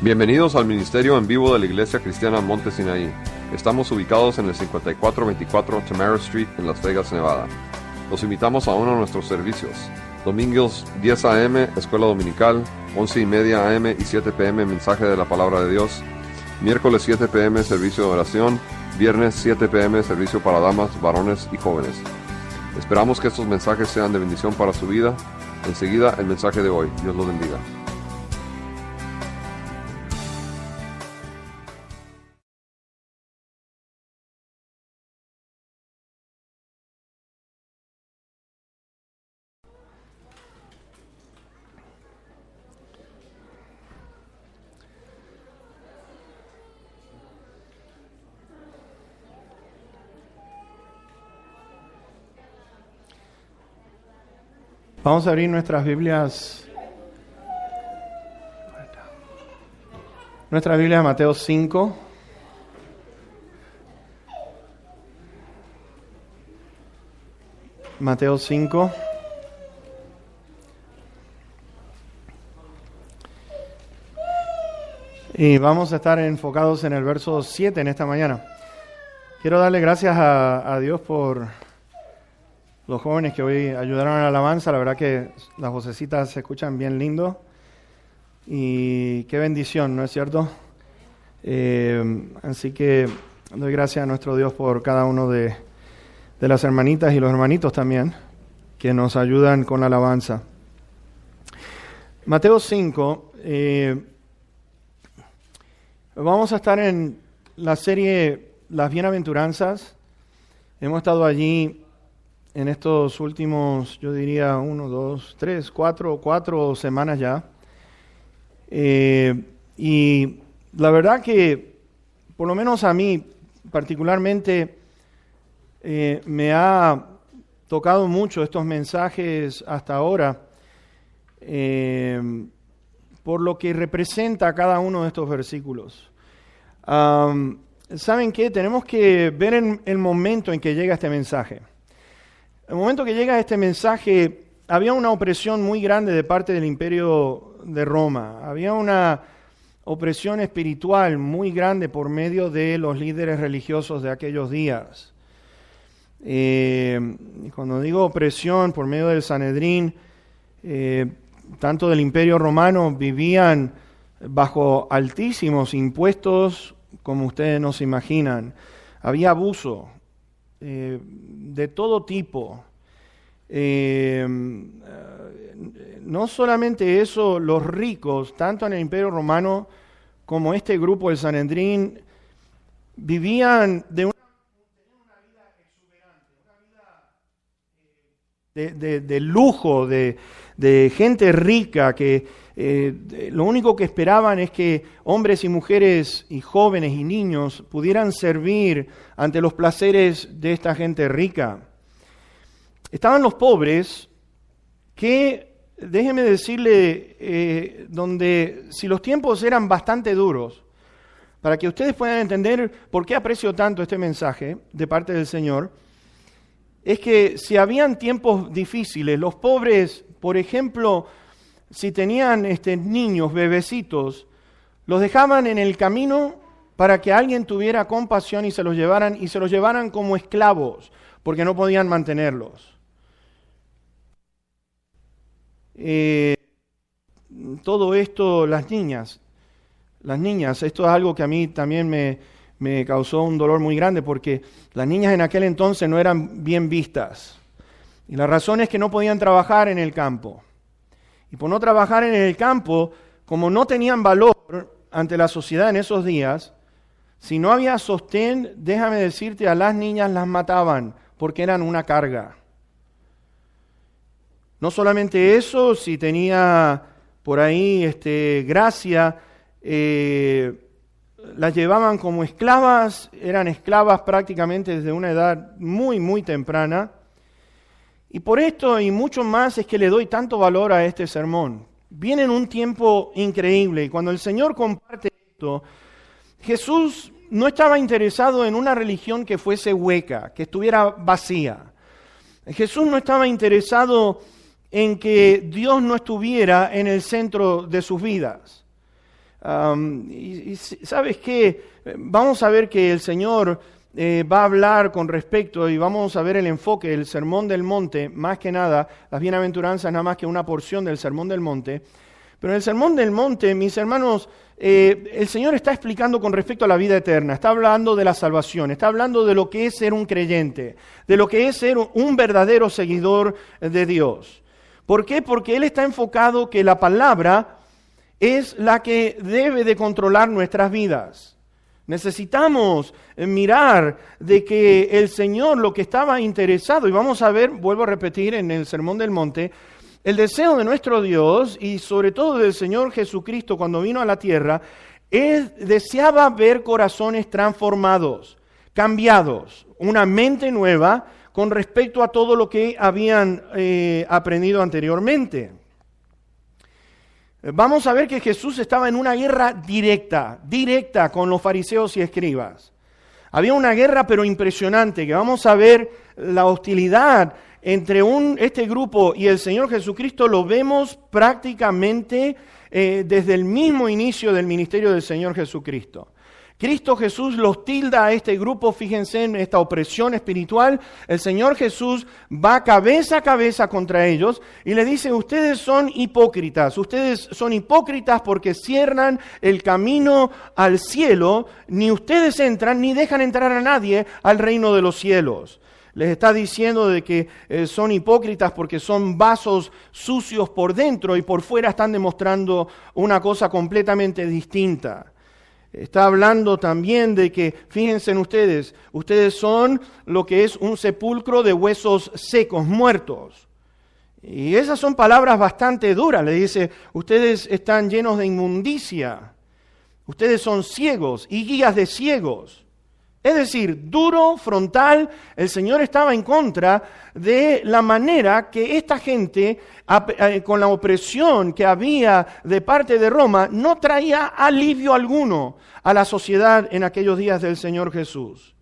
Bienvenidos al Ministerio en Vivo de la Iglesia Cristiana Monte Sinaí. Estamos ubicados en el 5424 Tamara Street en Las Vegas, Nevada. Los invitamos a uno de nuestros servicios. Domingos 10 a.m. Escuela Dominical, 11:30 a.m. y 7 p.m. Mensaje de la Palabra de Dios. Miércoles 7 p.m. Servicio de oración. Viernes 7 p.m. Servicio para damas, varones y jóvenes. Esperamos que estos mensajes sean de bendición para su vida. Enseguida el mensaje de hoy. Dios los bendiga. Vamos a abrir nuestras Biblias. Nuestra Biblia, Mateo 5. Mateo 5. Y vamos a estar enfocados en el verso 7 en esta mañana. Quiero darle gracias a Dios por los jóvenes que hoy ayudaron a la alabanza. La verdad que las vocecitas se escuchan bien lindo. Y qué bendición, ¿no es cierto? Así que doy gracias a nuestro Dios por cada uno de las hermanitas y los hermanitos también que nos ayudan con la alabanza. Mateo 5. Vamos a estar en la serie Las Bienaventuranzas. Hemos estado allí en estos últimos, yo diría, 4 semanas ya. Y la verdad que, por lo menos a mí particularmente, me ha tocado mucho estos mensajes hasta ahora, por lo que representa cada uno de estos versículos. ¿Saben qué? Tenemos que ver el momento en que llega este mensaje. El momento que llega este mensaje, había una opresión muy grande de parte del Imperio de Roma. Había una opresión espiritual muy grande por medio de los líderes religiosos de aquellos días. Y cuando digo opresión por medio del Sanedrín, tanto del Imperio Romano vivían bajo altísimos impuestos, como ustedes no se imaginan. Había abuso de todo tipo. No solamente eso, los ricos, tanto en el Imperio Romano como este grupo del Sanedrín, vivían de una vida exuberante, una vida de lujo, de gente rica que lo único que esperaban es que hombres y mujeres y jóvenes y niños pudieran servir ante los placeres de esta gente rica. Estaban los pobres que, déjeme decirle, donde si los tiempos eran bastante duros, para que ustedes puedan entender por qué aprecio tanto este mensaje de parte del Señor, es que si habían tiempos difíciles, los pobres, por ejemplo, si tenían niños, bebecitos, los dejaban en el camino para que alguien tuviera compasión y se los llevaran como esclavos, porque no podían mantenerlos. Todo esto, las niñas, esto es algo que a mí también me causó un dolor muy grande, porque las niñas en aquel entonces no eran bien vistas. Y la razón es que no podían trabajar en el campo. Y por no trabajar en el campo, como no tenían valor ante la sociedad en esos días, si no había sostén, déjame decirte, a las niñas las mataban porque eran una carga. No solamente eso, si tenía por ahí gracia, las llevaban como esclavas, eran esclavas prácticamente desde una edad muy, muy temprana. Y por esto y mucho más es que le doy tanto valor a este sermón. Viene en un tiempo increíble y cuando el Señor comparte esto, Jesús no estaba interesado en una religión que fuese hueca, que estuviera vacía. Jesús no estaba interesado en que Dios no estuviera en el centro de sus vidas. Y ¿sabes qué? Vamos a ver que el Señor va a hablar con respecto, y vamos a ver el enfoque del Sermón del Monte, más que nada, las bienaventuranzas nada más que una porción del Sermón del Monte. Pero en el Sermón del Monte, mis hermanos, el Señor está explicando con respecto a la vida eterna, está hablando de la salvación, está hablando de lo que es ser un creyente, de lo que es ser un verdadero seguidor de Dios. ¿Por qué? Porque Él está enfocado que la palabra es la que debe de controlar nuestras vidas. Necesitamos mirar de que el Señor lo que estaba interesado, y vamos a ver, vuelvo a repetir en el Sermón del Monte, el deseo de nuestro Dios y sobre todo del Señor Jesucristo cuando vino a la tierra, Él deseaba ver corazones transformados, cambiados, una mente nueva con respecto a todo lo que habían aprendido anteriormente. Vamos a ver que Jesús estaba en una guerra directa con los fariseos y escribas. Había una guerra pero impresionante, que vamos a ver la hostilidad entre este grupo y el Señor Jesucristo, lo vemos prácticamente desde el mismo inicio del ministerio del Señor Jesucristo. Cristo Jesús los tilda a este grupo, fíjense en esta opresión espiritual. El Señor Jesús va cabeza a cabeza contra ellos y le dice: ustedes son hipócritas porque cierran el camino al cielo, ni ustedes entran ni dejan entrar a nadie al reino de los cielos. Les está diciendo de que son hipócritas porque son vasos sucios por dentro y por fuera están demostrando una cosa completamente distinta. Está hablando también de que, fíjense en ustedes son lo que es un sepulcro de huesos secos, muertos. Y esas son palabras bastante duras. Le dice: ustedes están llenos de inmundicia, ustedes son ciegos y guías de ciegos. Es decir, duro, frontal. El Señor estaba en contra de la manera que esta gente, con la opresión que había de parte de Roma, no traía alivio alguno a la sociedad en aquellos días del Señor Jesús.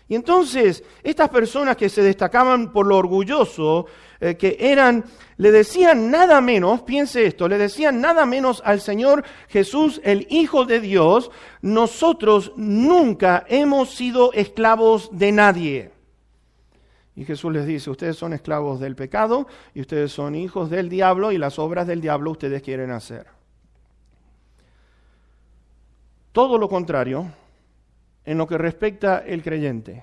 Y entonces, estas personas que se destacaban por lo orgulloso que eran, le decían nada menos, piense esto, le decían nada menos al Señor Jesús, el Hijo de Dios: nosotros nunca hemos sido esclavos de nadie. Y Jesús les dice: ustedes son esclavos del pecado y ustedes son hijos del diablo y las obras del diablo ustedes quieren hacer. Todo lo contrario en lo que respecta el creyente.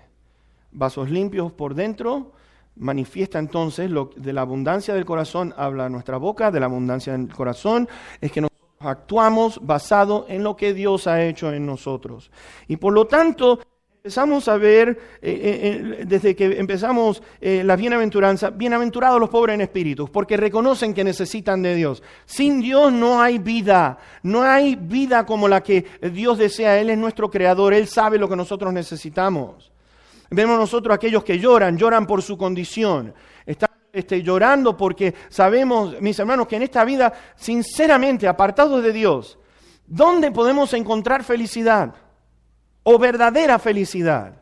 Vasos limpios por dentro, manifiesta entonces de la abundancia del corazón, habla nuestra boca, de la abundancia del corazón, es que nosotros actuamos basado en lo que Dios ha hecho en nosotros. Y por lo tanto, empezamos a ver, desde que empezamos la bienaventuranza, bienaventurados los pobres en espíritu, porque reconocen que necesitan de Dios. Sin Dios no hay vida como la que Dios desea. Él es nuestro creador, Él sabe lo que nosotros necesitamos. Vemos nosotros aquellos que lloran por su condición. Están llorando porque sabemos, mis hermanos, que en esta vida, sinceramente, apartados de Dios, ¿dónde podemos encontrar felicidad o verdadera felicidad?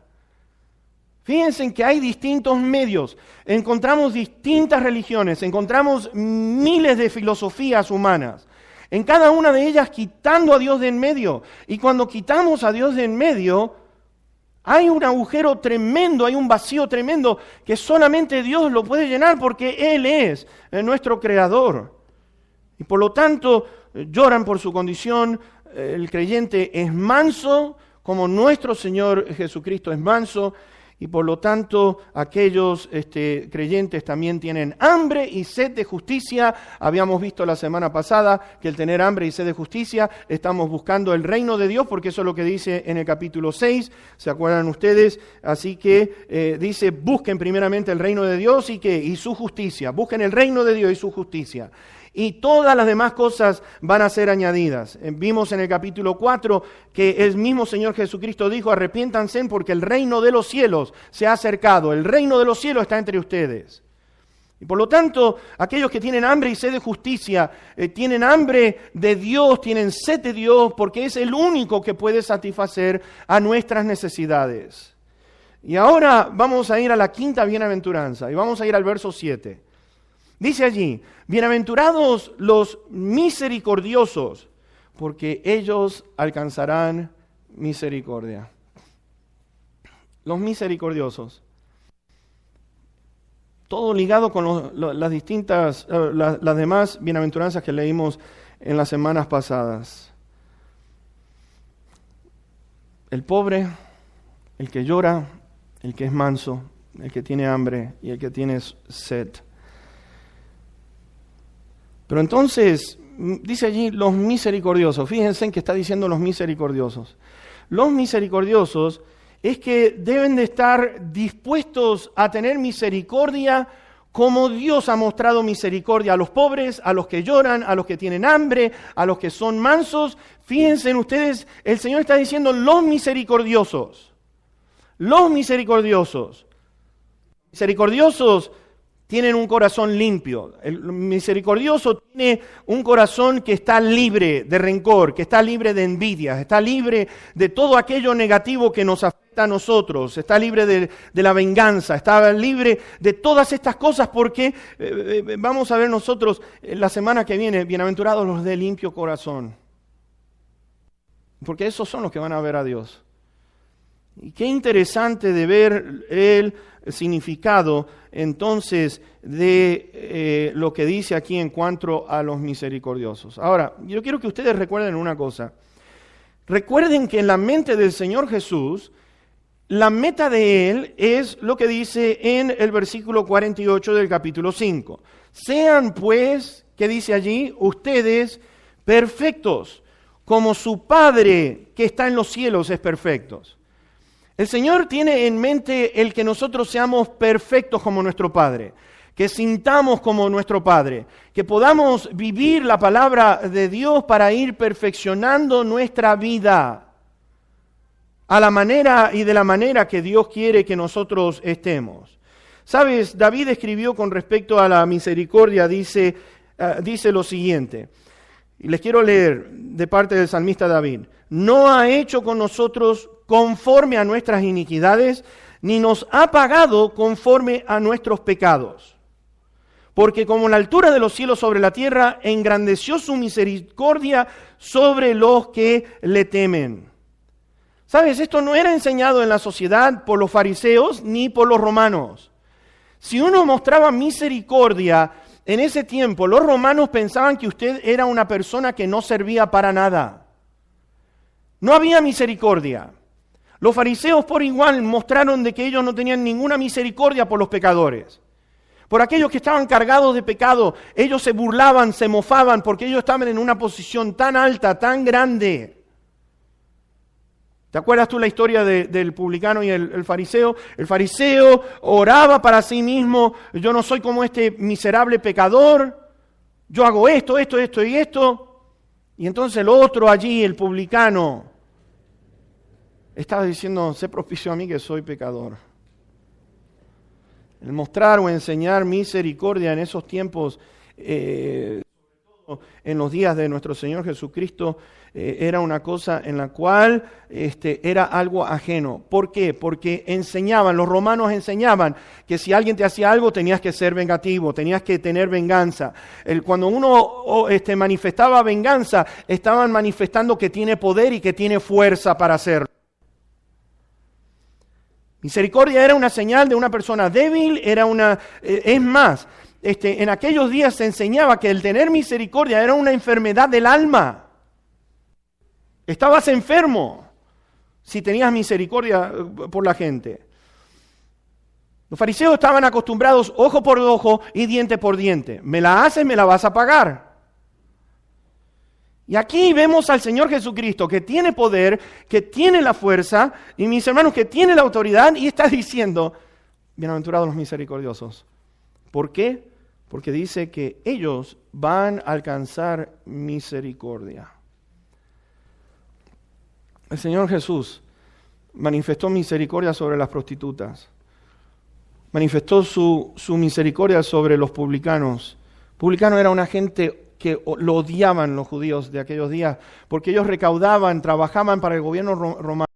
Fíjense que hay distintos medios, encontramos distintas religiones, encontramos miles de filosofías humanas, en cada una de ellas quitando a Dios de en medio. Y cuando quitamos a Dios de en medio, hay un agujero tremendo, hay un vacío tremendo que solamente Dios lo puede llenar porque Él es nuestro creador. Y por lo tanto, lloran por su condición. El creyente es manso, como nuestro Señor Jesucristo es manso, y por lo tanto aquellos creyentes también tienen hambre y sed de justicia. Habíamos visto la semana pasada que el tener hambre y sed de justicia, estamos buscando el reino de Dios, porque eso es lo que dice en el capítulo 6, ¿se acuerdan ustedes? Así que dice: busquen primeramente el reino de Dios y su justicia, busquen el reino de Dios y su justicia. Y todas las demás cosas van a ser añadidas. Vimos en el capítulo 4 que el mismo Señor Jesucristo dijo: arrepiéntanse porque el reino de los cielos se ha acercado. El reino de los cielos está entre ustedes. Y por lo tanto, aquellos que tienen hambre y sed de justicia, tienen hambre de Dios, tienen sed de Dios, porque es el único que puede satisfacer a nuestras necesidades. Y ahora vamos a ir a la quinta bienaventuranza, y vamos a ir al verso 7. Dice allí: bienaventurados los misericordiosos, porque ellos alcanzarán misericordia. Los misericordiosos. Todo ligado con las distintas, las demás bienaventuranzas que leímos en las semanas pasadas. El pobre, el que llora, el que es manso, el que tiene hambre y el que tiene sed. Pero entonces, dice allí los misericordiosos. Fíjense en que está diciendo los misericordiosos. Los misericordiosos es que deben de estar dispuestos a tener misericordia como Dios ha mostrado misericordia a los pobres, a los que lloran, a los que tienen hambre, a los que son mansos. Fíjense en ustedes, el Señor está diciendo los misericordiosos. Los misericordiosos. Misericordiosos tienen un corazón limpio. El misericordioso tiene un corazón que está libre de rencor, que está libre de envidia, está libre de todo aquello negativo que nos afecta a nosotros, está libre de la venganza, está libre de todas estas cosas porque vamos a ver nosotros la semana que viene, bienaventurados los de limpio corazón. Porque esos son los que van a ver a Dios. Y qué interesante de ver el significado entonces de lo que dice aquí en cuanto a los misericordiosos. Ahora, yo quiero que ustedes recuerden una cosa. Recuerden que en la mente del Señor Jesús, la meta de Él es lo que dice en el versículo 48 del capítulo 5. Sean pues, ¿qué dice allí? Ustedes perfectos, como su Padre que está en los cielos es perfecto. El Señor tiene en mente el que nosotros seamos perfectos como nuestro Padre, que sintamos como nuestro Padre, que podamos vivir la palabra de Dios para ir perfeccionando nuestra vida a la manera y de la manera que Dios quiere que nosotros estemos. ¿Sabes? David escribió con respecto a la misericordia, dice lo siguiente, y les quiero leer de parte del salmista David: no ha hecho con nosotros conforme a nuestras iniquidades, ni nos ha pagado conforme a nuestros pecados. Porque como la altura de los cielos sobre la tierra, engrandeció su misericordia sobre los que le temen. ¿Sabes? Esto no era enseñado en la sociedad por los fariseos ni por los romanos. Si uno mostraba misericordia en ese tiempo, los romanos pensaban que usted era una persona que no servía para nada. No había misericordia. Los fariseos por igual mostraron de que ellos no tenían ninguna misericordia por los pecadores. Por aquellos que estaban cargados de pecado, ellos se burlaban, se mofaban, porque ellos estaban en una posición tan alta, tan grande. ¿Te acuerdas tú la historia del publicano y el fariseo? El fariseo oraba para sí mismo: yo no soy como este miserable pecador, yo hago esto y esto. Y entonces el otro allí, el publicano, estaba diciendo: sé propicio a mí que soy pecador. El mostrar o enseñar misericordia en esos tiempos, en los días de nuestro Señor Jesucristo, era una cosa en la cual era algo ajeno. ¿Por qué? Porque los romanos enseñaban que si alguien te hacía algo tenías que ser vengativo, tenías que tener venganza. Cuando uno manifestaba venganza, estaban manifestando que tiene poder y que tiene fuerza para hacerlo. Misericordia era una señal de una persona débil, es más, en aquellos días se enseñaba que el tener misericordia era una enfermedad del alma. Estabas enfermo si tenías misericordia por la gente. Los fariseos estaban acostumbrados ojo por ojo y diente por diente. Me la haces, me la vas a pagar. Y aquí vemos al Señor Jesucristo que tiene poder, que tiene la fuerza, y mis hermanos, que tiene la autoridad, y está diciendo: bienaventurados los misericordiosos. ¿Por qué? Porque dice que ellos van a alcanzar misericordia. El Señor Jesús manifestó misericordia sobre las prostitutas, manifestó su misericordia sobre los publicanos. Publicano era una gente que lo odiaban los judíos de aquellos días, porque ellos recaudaban, trabajaban para el gobierno romano,